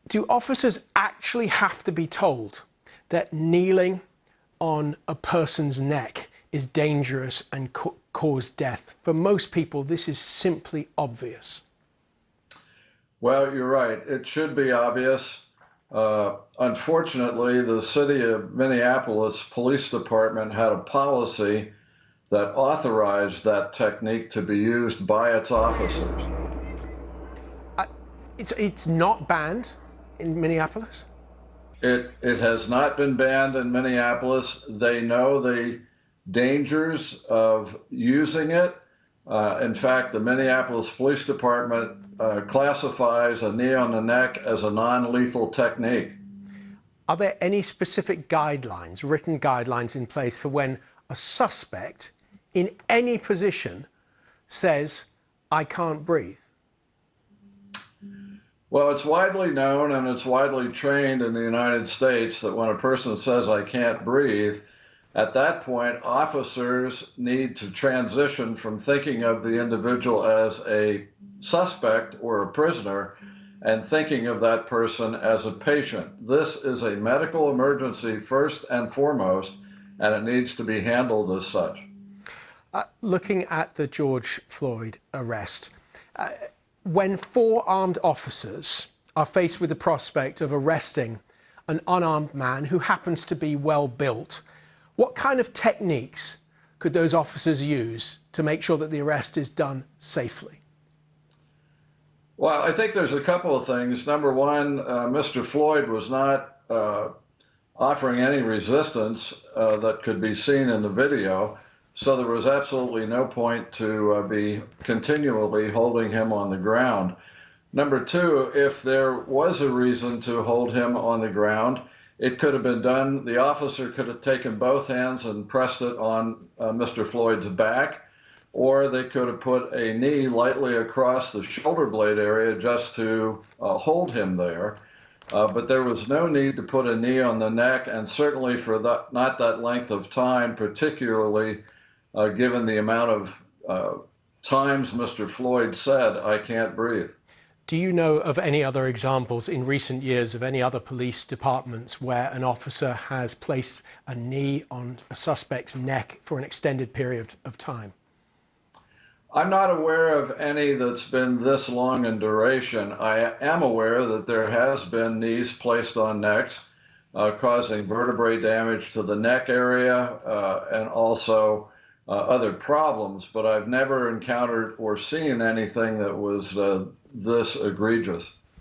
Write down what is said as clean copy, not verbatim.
Do officers actually have to be told that kneeling on a person's neck is dangerous and cause death? For most people, this is simply obvious. Well, you're right. It should be obvious. Unfortunately, the city of Minneapolis Police Department had a policy that authorized that technique to be used by its officers. It's not banned in Minneapolis? It has not been banned in Minneapolis. They know the dangers of using it. In fact, the Minneapolis Police Department classifies a knee on the neck as a non-lethal technique. Are there any specific guidelines, written guidelines in place for when a suspect in any position says, "I can't breathe"? Well, it's widely known and it's widely trained in the United States that when a person says, "I can't breathe," at that point, officers need to transition from thinking of the individual as a suspect or a prisoner and thinking of that person as a patient. This is a medical emergency first and foremost, and it needs to be handled as such. Looking at the George Floyd arrest, when four armed officers are faced with the prospect of arresting an unarmed man who happens to be well built, what kind of techniques could those officers use to make sure that the arrest is done safely? Well, I think there's a couple of things. Number one, Mr. Floyd was not offering any resistance that could be seen in the video. So there was absolutely no point to be continually holding him on the ground. Number two, if there was a reason to hold him on the ground, it could have been done. The officer could have taken both hands and pressed it on Mr. Floyd's back, or they could have put a knee lightly across the shoulder blade area just to hold him there. But there was no need to put a knee on the neck, and certainly for not that length of time, particularly given the amount of times Mr. Floyd said, "I can't breathe." Do you know of any other examples in recent years of any other police departments where an officer has placed a knee on a suspect's neck for an extended period of time? I'm not aware of any that's been this long in duration. I am aware that there has been knees placed on necks, causing vertebrae damage to the neck area and also other problems, but I've never encountered or seen anything that was this egregious.